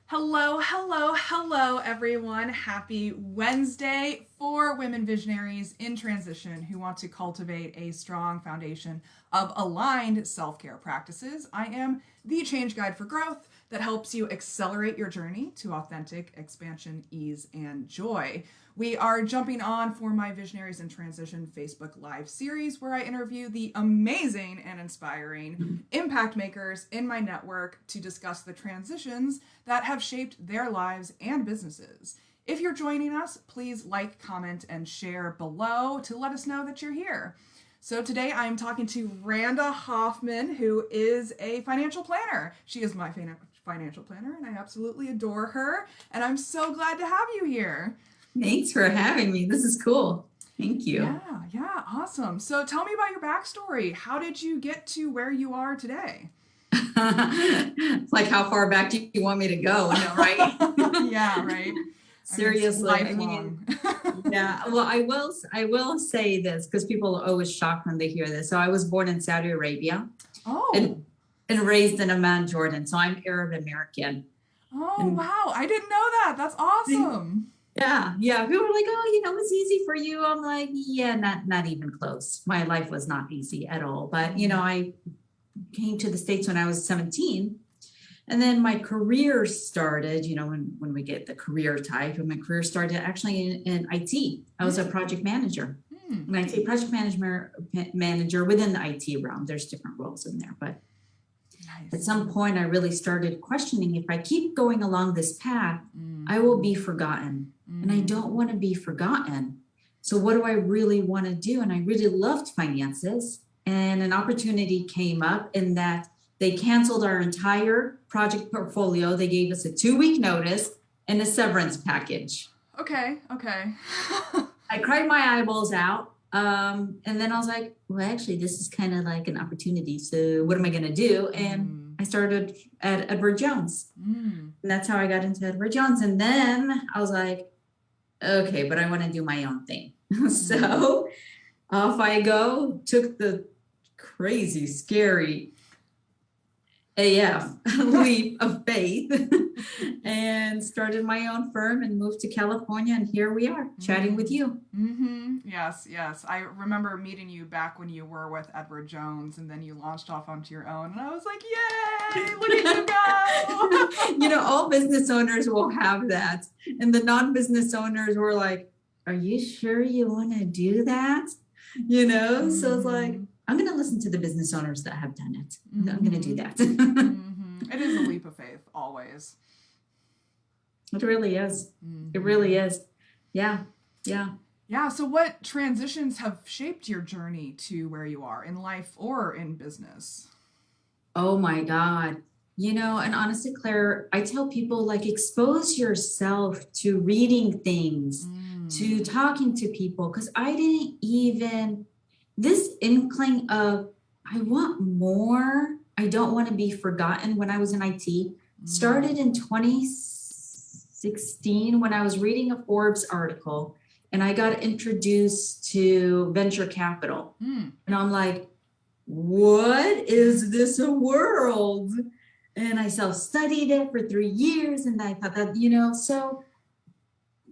Hello, hello, hello, everyone. Happy Wednesday for women visionaries in transition who want to cultivate a strong foundation of aligned self care practices. I am the change guide for growth that helps you accelerate your journey to authentic expansion, ease, and joy. We are jumping on for my Visionaries in Transition Facebook Live series where I interview the amazing and inspiring impact makers in my network to discuss the transitions that have shaped their lives and businesses. If you're joining us, please like, comment, and share below to let us know that you're here. So today I'm talking to Randa Hoffman, who is a financial planner. She is my financial planner, and I absolutely adore her. And I'm so glad to have you here. Thanks for having me. This is cool. Thank you. Yeah, awesome. So tell me about your backstory. How did you get to where you are today? Like, how far back do you want me to go? I know, right? Yeah, right. Seriously. Lifelong. Yeah. Well, I will say this because people are always shocked when they hear this. So I was born in Saudi Arabia. Oh. And raised in Amman, Jordan. So I'm Arab American. Oh, wow. I didn't know that. That's awesome. Yeah. People were like, oh, it's easy for you. I'm like, yeah, not even close. My life was not easy at all. But, I came to the States when I was 17. And then my career started, when we get the career type, and my career started actually in IT. I was a project manager. An IT project manager within the IT realm. There's different roles in there. But at some point, I really started questioning if I keep going along this path, I will be forgotten. And I don't want to be forgotten. So what do I really want to do? And I really loved finances. And an opportunity came up in that they canceled our entire project portfolio. They gave us a 2-week notice and a severance package. Okay. I cried my eyeballs out. And then I was like, well, actually, this is kind of like an opportunity. So what am I going to do? And I started at Edward Jones. And that's how I got into Edward Jones. And then I was like, okay, but I want to do my own thing. So off I go, took the crazy, scary AF leap of faith and started my own firm and moved to California. And here we are chatting with you. Yes. I remember meeting you back when you were with Edward Jones and then you launched off onto your own. And I was like, yay, look at you go. All business owners will have that. And the non-business owners were like, are you sure you want to do that? So it's like, I'm going to listen to the business owners that have done it. I'm going to do that. It is a leap of faith, always. It really is. It really is. Yeah. So what transitions have shaped your journey to where you are in life or in business? Oh my God. And honestly, Claire, I tell people expose yourself to reading things, to talking to people, because I didn't even, this inkling of, I want more. I don't want to be forgotten when I was in IT started in 2016 when I was reading a Forbes article and I got introduced to venture capital. And I'm like, what is this world? And I self-studied it for 3 years. And I thought that, so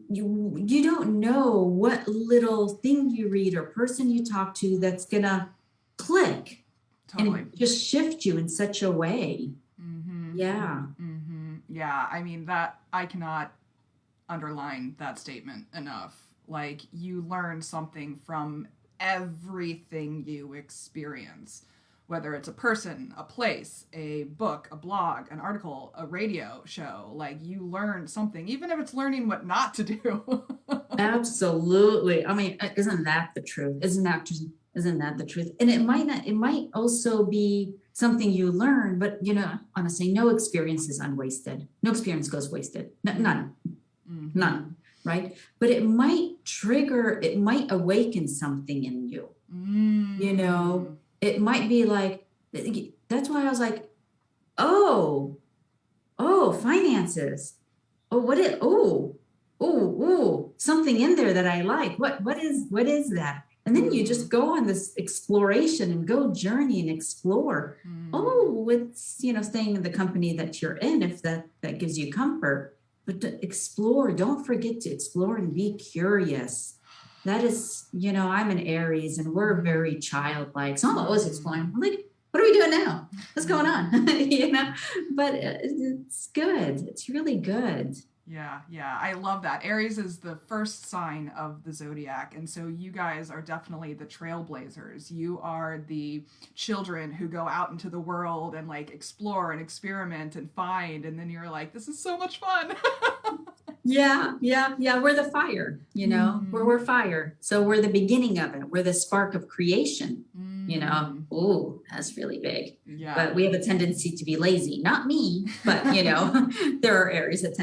you don't know what little thing you read or person you talk to that's going to click and just shift you in such a way. Yeah. Yeah. I mean, that I cannot underline that statement enough. Like, you learn something from everything you experience, whether it's a person, a place, a book, a blog, an article, a radio show. Like, you learn something, even if it's learning what not to do. Absolutely. I mean, isn't that the truth? Isn't that the truth? And it might also be something you learn, but honestly, no experience is unwasted. No experience goes wasted. None. Right? But it might awaken something in you. It might be like, that's why I was like, oh, finances. Something in there that I like. What is that? And then you just go on this exploration and go journey and explore. Oh, it's, staying in the company that you're in, if that gives you comfort, but to explore, don't forget to explore and be curious. That is, I'm an Aries and we're very childlike. So I'm always exploring. I'm like, what are we doing now? What's going on? But it's good. It's really good. Yeah, I love that. Aries is the first sign of the zodiac, and so you guys are definitely the trailblazers. You are the children who go out into the world and like explore and experiment and find, and then you're like, this is so much fun. Yeah. We're the fire, we're fire. So we're the beginning of it. We're the spark of creation, Oh, that's really big. Yeah. But we have a tendency to be lazy. Not me, but there are areas that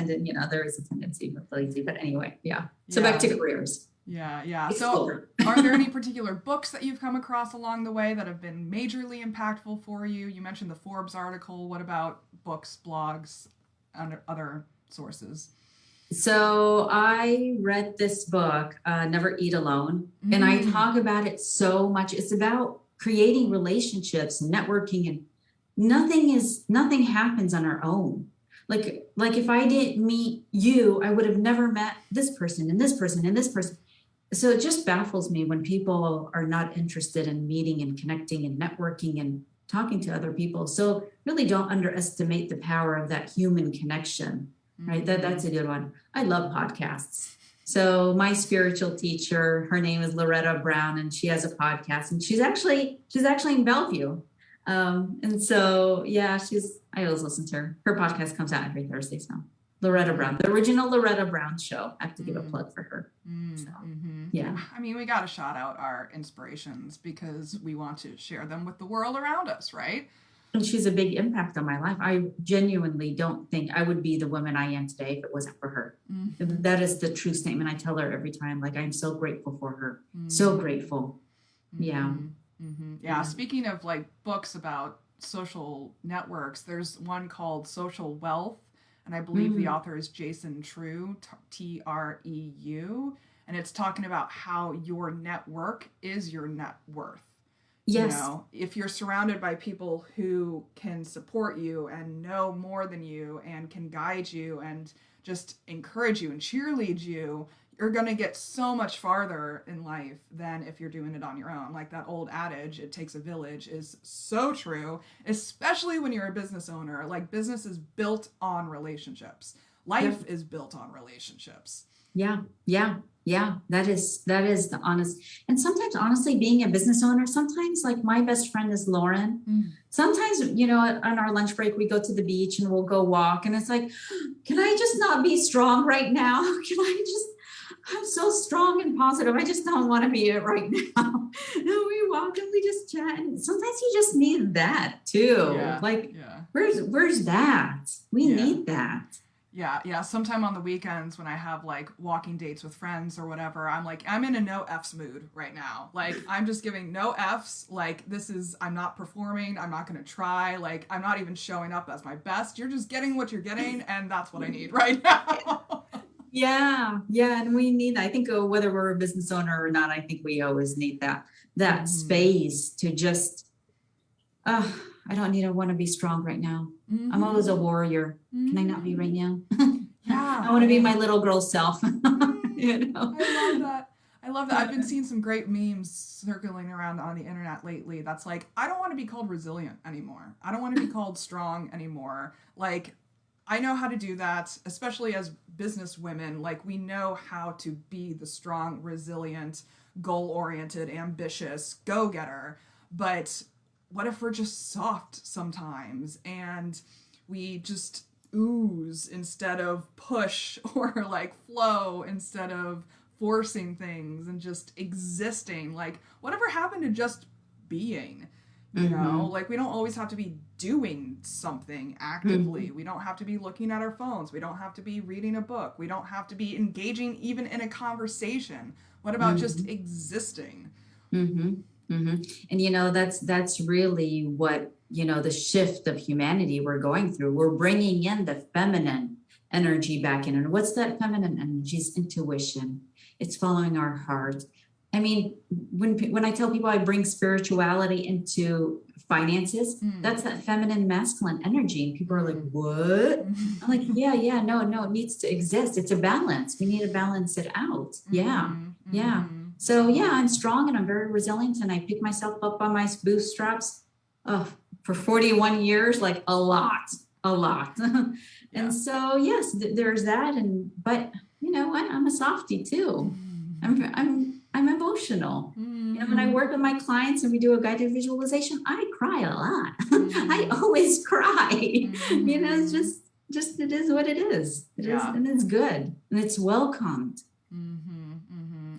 there is a tendency to be lazy. But anyway, yeah. So back to careers. Yeah. Explore. So are there any particular books that you've come across along the way that have been majorly impactful for you? You mentioned the Forbes article. What about books, blogs, and other sources? So I read this book, Never Eat Alone, and I talk about it so much. It's about creating relationships and networking, and nothing happens on our own. Like if I didn't meet you, I would have never met this person and this person and this person. So it just baffles me when people are not interested in meeting and connecting and networking and talking to other people. So really don't underestimate the power of that human connection. Right. That's a good one. I love podcasts. So my spiritual teacher, her name is Loretta Brown, and she has a podcast, and she's actually in Bellevue. And so, I always listen to her. Her podcast comes out every Thursday. So Loretta Brown, the original Loretta Brown show. I have to give a plug for her. So, yeah. I mean, we got to shout out our inspirations because we want to share them with the world around us, right? And she's a big impact on my life. I genuinely don't think I would be the woman I am today if it wasn't for her. That is the true statement I tell her every time. Like, I'm so grateful for her. So grateful. Yeah. Yeah. Speaking of like books about social networks, there's one called Social Wealth. And I believe the author is Jason True, Treu. And it's talking about how your network is your net worth. Yes. If you're surrounded by people who can support you and know more than you and can guide you and just encourage you and cheerlead you, you're going to get so much farther in life than if you're doing it on your own. Like that old adage, it takes a village, is so true, especially when you're a business owner. Like business is built on relationships. Life is built on relationships. Yeah. That is the honest. And sometimes, honestly, being a business owner, sometimes like my best friend is Lauren. Sometimes, on our lunch break, we go to the beach and we'll go walk. And it's like, can I just not be strong right now? I'm so strong and positive. I just don't want to be it right now. And we walk and we just chat. And sometimes you just need that too. Where's that? We need that. Yeah. Sometime on the weekends when I have like walking dates with friends or whatever, I'm like, I'm in a no F's mood right now. Like, I'm just giving no F's. Like, I'm not performing. I'm not going to try. Like, I'm not even showing up as my best. You're just getting what you're getting. And that's what I need right now. Yeah. And we need, I think whether we're a business owner or not, I think we always need that space to just, I don't want to be strong right now. I'm always a warrior. Can I not be right now? Yeah. I want to be my little girl self. I love that. I've been seeing some great memes circling around on the internet lately. That's like, I don't want to be called resilient anymore. I don't want to be called strong anymore. Like, I know how to do that, especially as business women. Like, we know how to be the strong, resilient, goal-oriented, ambitious go-getter. But what if we're just soft sometimes and we just ooze instead of push, or like flow instead of forcing things and just existing? Like, whatever happened to just being? Like, we don't always have to be doing something actively. We don't have to be looking at our phones. We don't have to be reading a book. We don't have to be engaging even in a conversation. What about just existing? And that's really what the shift of humanity we're going through. We're bringing in the feminine energy back in. And what's that feminine energy? It's intuition. It's following our heart. I mean, when I tell people I bring spirituality into finances, that's that feminine masculine energy. And people are like, what? I'm like, yeah, no, it needs to exist. It's a balance. We need to balance it out. Yeah. So yeah, I'm strong and I'm very resilient and I pick myself up by my bootstraps for 41 years, like a lot. And so yes, there's that. But you know what? I'm a softie too. I'm emotional. You know, when I work with my clients and we do a guided visualization, I cry a lot. I always cry. You know, it's just it is what it is. It is, and it's good and it's welcomed.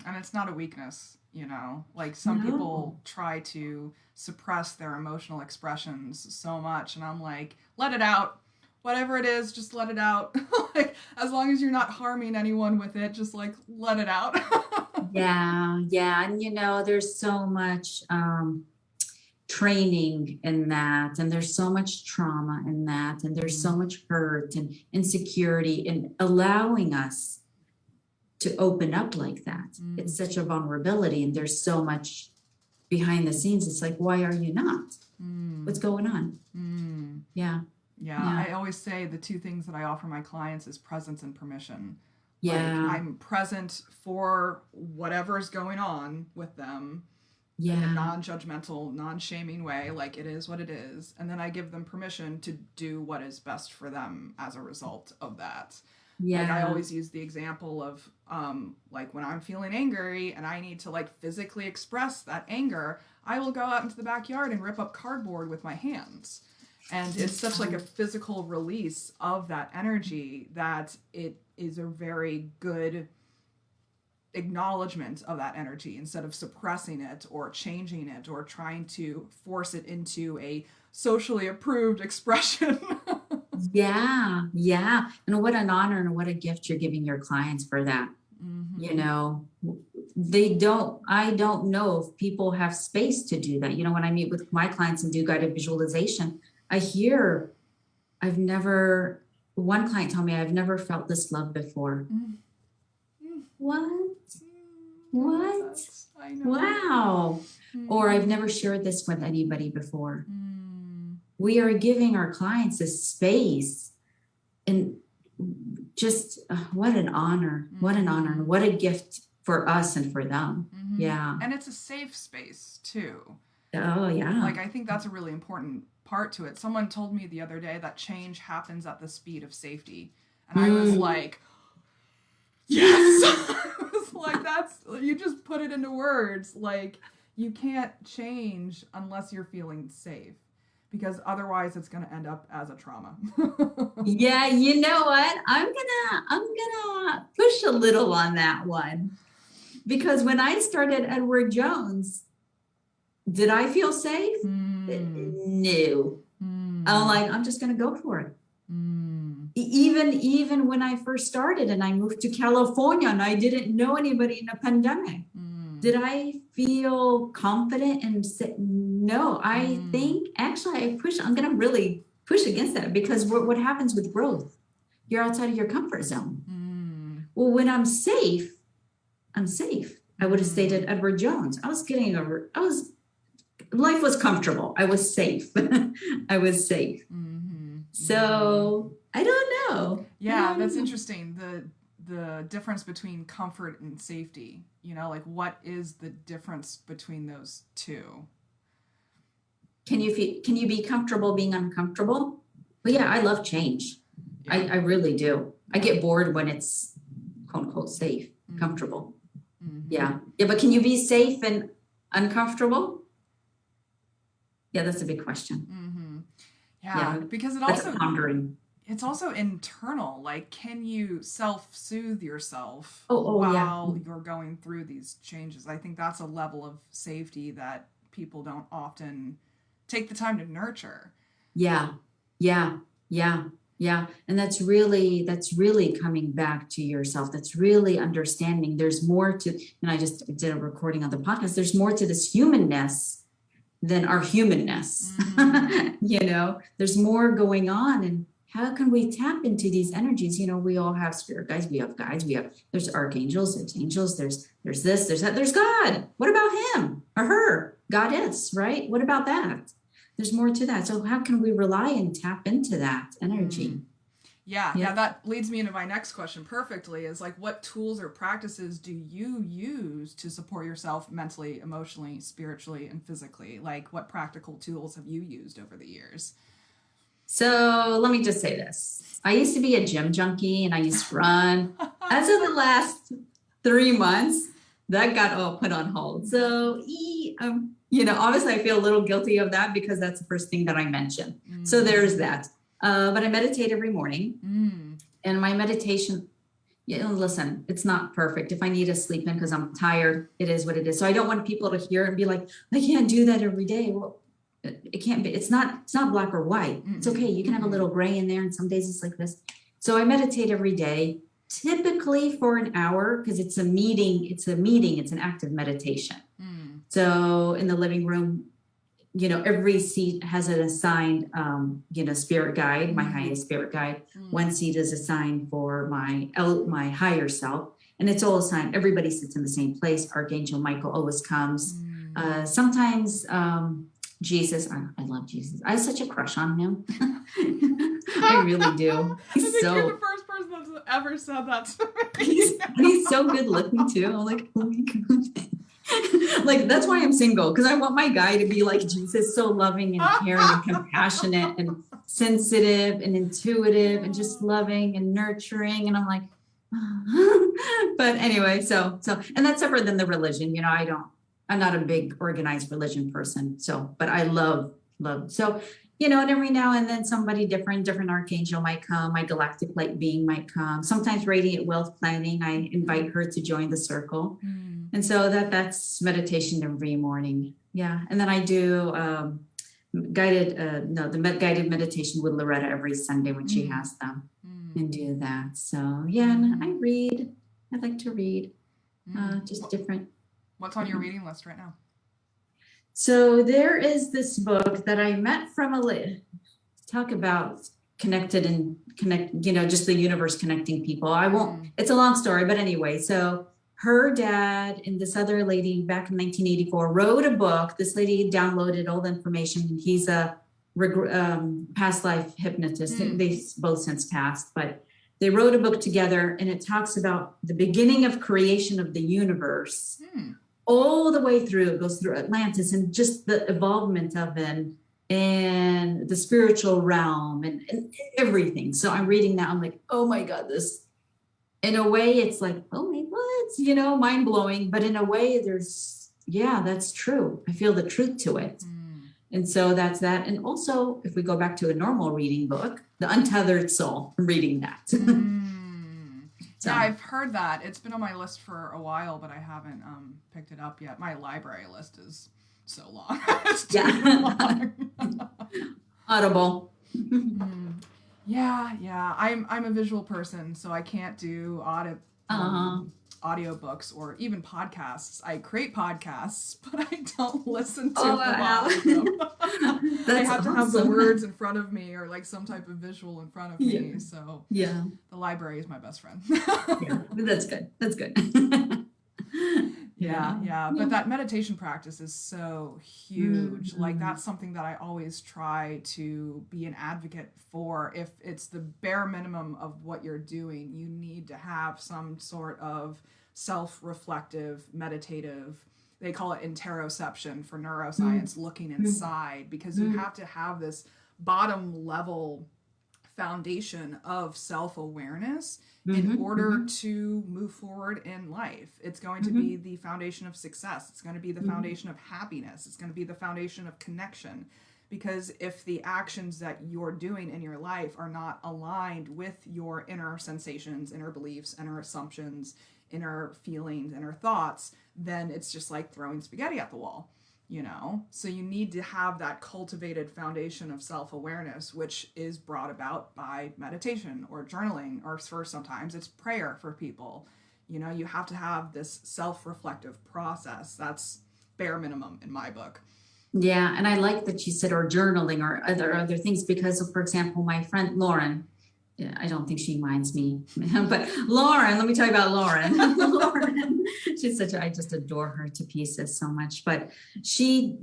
And it's not a weakness, you know. Like some people try to suppress their emotional expressions so much, and I'm like, let it out. Whatever it is, just let it out. Like, as long as you're not harming anyone with it, just like let it out. Yeah. And you know, there's so much training in that, and there's so much trauma in that, and there's so much hurt and insecurity in allowing us to open up like that. It's such a vulnerability, and there's so much behind the scenes. It's like, why are you not? What's going on? Yeah, I always say the two things that I offer my clients is presence and permission. Yeah. Like, I'm present for whatever's going on with them in a non-judgmental, non-shaming way, like it is what it is. And then I give them permission to do what is best for them as a result of that. Like, I always use the example of like when I'm feeling angry and I need to like physically express that anger, I will go out into the backyard and rip up cardboard with my hands. And it's such like a physical release of that energy that it is a very good acknowledgement of that energy instead of suppressing it or changing it or trying to force it into a socially approved expression. Yeah. And what an honor and what a gift you're giving your clients for that. You know, I don't know if people have space to do that. You know, when I meet with my clients and do guided visualization, one client told me, I've never felt this love before. What? I know. Wow. Or I've never shared this with anybody before. We are giving our clients a space, and just what an honor, and what a gift for us and for them. Yeah. And it's a safe space too. Oh yeah. Like, I think that's a really important part to it. Someone told me the other day that change happens at the speed of safety. And I was like, yes. I was like, you just put it into words. Like, you can't change unless you're feeling safe, because otherwise it's going to end up as a trauma. Yeah, you know what? I'm gonna push a little on that one, because when I started Edward Jones, did I feel safe? No. I'm like, I'm just gonna go for it. Even when I first started and I moved to California and I didn't know anybody in a pandemic, did I feel confident and say, no? I think actually I'm going to really push against that, because what happens with growth? You're outside of your comfort zone. Well, when I'm safe. I would have stayed at Edward Jones. Life was comfortable. I was safe. So I don't know. Yeah, that's interesting. The difference between comfort and safety, you know, like what is the difference between those two? Can you be comfortable being uncomfortable? Well, yeah, I love change. Yeah. I really do. I get bored when it's quote unquote safe, comfortable. Yeah, but can you be safe and uncomfortable? Yeah, that's a big question. Yeah, because that's pondering. It's also internal. Like, can you self-soothe yourself while you're going through these changes? I think that's a level of safety that people don't often take the time to nurture. Yeah. And that's really coming back to yourself. That's really understanding there's more to, and I just did a recording on the podcast. There's more to this humanness than our humanness. You know, there's more going on. how can we tap into these energies? We all have spirit guides, there's archangels, there's angels, there's this, there's that, there's God. What about him or her? Goddess, right? What about that? There's more to that. So how can we rely and tap into that energy? Yeah, that leads me into my next question perfectly, is like, what tools or practices do you use to support yourself mentally, emotionally, spiritually, and physically? Like, what practical tools have you used over the years? So let me just say this. I used to be a gym junkie and I used to run. As of the last 3 months, that got all put on hold. So, obviously I feel a little guilty of that because that's the first thing that I mentioned. So there's that. But I meditate every morning. And my meditation, listen, it's not perfect. If I need to sleep in because I'm tired, it is what it is. So I don't want people to hear and be like, I can't do that every day. Well, it can't be, it's not black or white. It's okay. You can have a little gray in there and some days it's like this. So I meditate every day, typically for an hour, because it's a meeting, it's an active meditation. So in the living room, every seat has an assigned, spirit guide, my highest spirit guide. One seat is assigned for my higher self, and it's all assigned. Everybody sits in the same place. Archangel Michael always comes. Sometimes, Jesus, I love Jesus. I have such a crush on him. I really do. You're the first person that's ever said that to me. He's so good looking too. I'm like, oh my God. Like, that's why I'm single, because I want my guy to be like Jesus, so loving and caring and compassionate and sensitive and intuitive and just loving and nurturing. And I'm like, but anyway, so, and that's separate than the religion. I'm not a big organized religion person. So, but I love. So, and every now and then somebody different archangel might come. My galactic light being might come. Sometimes radiant wealth planning. I invite her to join the circle. And so that's meditation every morning. Yeah. And then I do guided meditation with Loretta every Sunday when she has them and do that. So yeah, and I read. I like to read, just different. What's on your reading list right now? So there is this book that I met from talk about connected and just the universe connecting people. I won't, it's a long story, but anyway, so her dad and this other lady back in 1984 wrote a book. This lady downloaded all the information. He's a past life hypnotist. They both since passed, but they wrote a book together, and it talks about the beginning of creation of the universe. All the way through. It goes through Atlantis and just the evolvement of it and the spiritual realm and everything. So I'm reading that. I'm like, oh my God, this, in a way, it's like, oh my, what? Mind blowing. But in a way, that's true. I feel the truth to it. And so that's that. And also, if we go back to a normal reading book, The Untethered Soul, I'm reading that. So. Yeah, I've heard that. It's been on my list for a while, but I haven't picked it up yet. My library list is so long. It's too long. Audible. Yeah. I'm a visual person, so I can't do audiobooks or even podcasts. I create podcasts, but I don't listen to a lot of them. I have to have the words in front of me or like some type of visual in front of me. So the library is my best friend. That's good. Yeah. But that meditation practice is so huge. Like, that's something that I always try to be an advocate for. If it's the bare minimum of what you're doing, you need to have some sort of self-reflective, meditative, they call it interoception for neuroscience, looking inside, because you have to have this bottom level foundation of self-awareness in order to move forward in life. It's going to be the foundation of success. It's going to be the foundation of happiness. It's going to be the foundation of connection. Because if the actions that you're doing in your life are not aligned with your inner sensations, inner beliefs, inner assumptions, inner feelings, inner thoughts, then it's just like throwing spaghetti at the wall. So you need to have that cultivated foundation of self-awareness, which is brought about by meditation or journaling, or for sometimes it's prayer for people. You have to have this self-reflective process. That's bare minimum in my book. Yeah, and I like that you said or journaling or other things because, for example, my friend Lauren, yeah, I don't think she minds me, but Lauren, let me tell you about Lauren. Lauren, she's such a, I just adore her to pieces so much. But she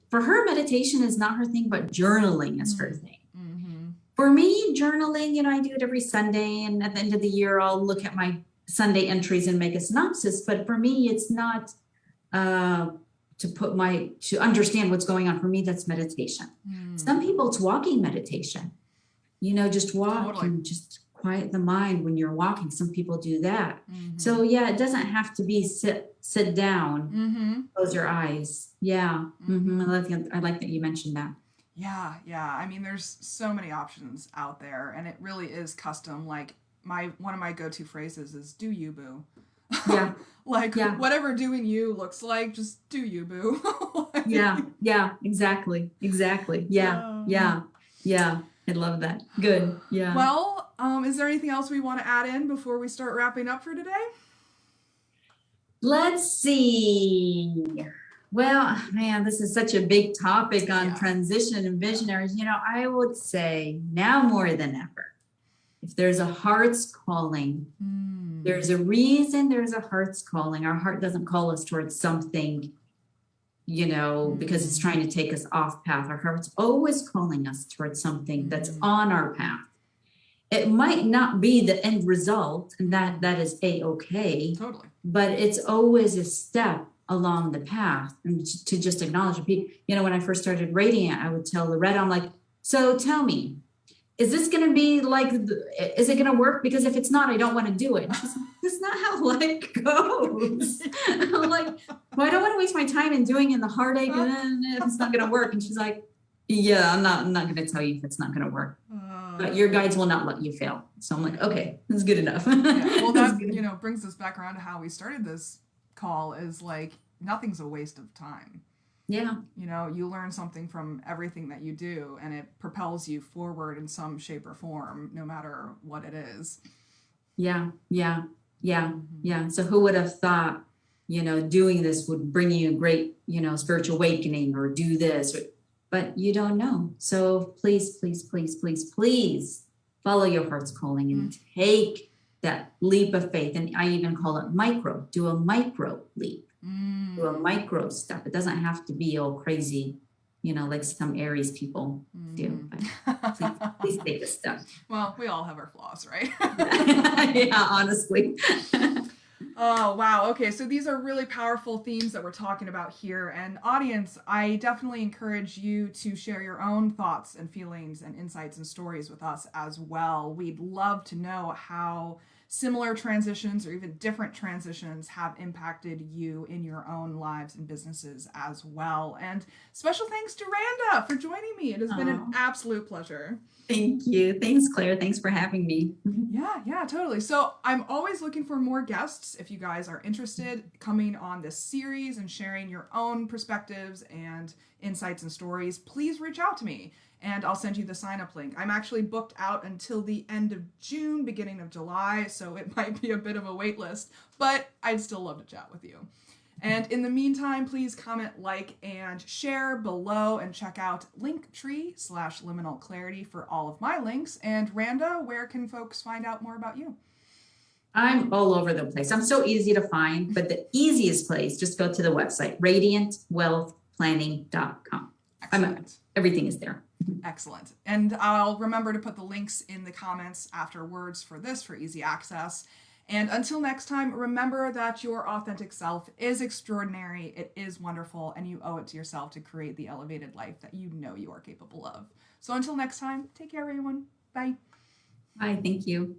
for her meditation is not her thing, but journaling is her thing. Mm-hmm. For me, journaling, I do it every Sunday, and at the end of the year, I'll look at my Sunday entries and make a synopsis. But for me, it's not uh, to understand what's going on. For me, that's meditation. Some people, it's walking meditation. Just walk Totally. and just quiet the mind when you're walking. Some people do that. Mm-hmm. So yeah, it doesn't have to be sit down, Mm-hmm. close your eyes. Yeah. Mm-hmm. I like that you mentioned that. Yeah, yeah. I mean, there's so many options out there, and it really is custom. Like one of my go-to phrases is "Do you, boo?" Yeah. Like Yeah. whatever doing you looks like, just do you, boo. Like, Yeah. Yeah. Exactly. Exactly. Yeah. Yeah. Yeah. I love that. Good. Yeah. Well, is there anything else we want to add in before we start wrapping up for today? Let's see. Well, man, this is such a big topic on Yeah. transition and visionaries. I would say now more than ever, if there's a heart's calling, there's a reason there's a heart's calling. Our heart doesn't call us towards something, because it's trying to take us off path. Our heart's always calling us towards something that's on our path. It might not be the end result, and that is a-okay. Totally. But it's always a step along the path, and to just acknowledge people. When I first started Radiant, I would tell Loretta, I'm like, so tell me, is this going to be like, is it going to work? Because if it's not, I don't want to do it. She's like, that's not how life goes. I'm like, well, I don't want to waste my time in doing it in the heartache and if it's not going to work. And she's like, yeah, I'm not going to tell you if it's not going to work. But your guides will not let you fail. So I'm like, okay, that's good enough. Yeah. Well, that brings us back around to how we started this call. Is like nothing's a waste of time. Yeah. You learn something from everything that you do, and it propels you forward in some shape or form, no matter what it is. Yeah. Yeah. Yeah. Yeah. So who would have thought, doing this would bring you a great, spiritual awakening or do this, but you don't know. So please, please, please, please, please follow your heart's calling and take that leap of faith. And I even call it micro. Do a micro leap. Do a micro step. It doesn't have to be all crazy, like some Aries people do. But please take a step. Well, we all have our flaws, right? Yeah, honestly. Oh, wow. Okay, so these are really powerful themes that we're talking about here. And audience, I definitely encourage you to share your own thoughts and feelings and insights and stories with us as well. We'd love to know how similar transitions or even different transitions have impacted you in your own lives and businesses as well. And special thanks to Randa for joining me. It has been an absolute pleasure. Thank you. Thanks, Claire. Thanks for having me. Yeah, totally. So I'm always looking for more guests. If you guys are interested coming on this series and sharing your own perspectives and insights and stories, please reach out to me and I'll send you the sign up link. I'm actually booked out until the end of June, beginning of July, so it might be a bit of a wait list, but I'd still love to chat with you. And in the meantime, please comment, like, and share below and check out Linktree/Liminal Clarity for all of my links. And Randa, where can folks find out more about you? I'm all over the place. I'm so easy to find, but the easiest place, just go to the website, radiantwealthplanning.com. Everything is there. Excellent. And I'll remember to put the links in the comments afterwards for easy access. And until next time, remember that your authentic self is extraordinary, it is wonderful, and you owe it to yourself to create the elevated life that you know you are capable of. So until next time, take care, everyone. Bye. Bye. Thank you.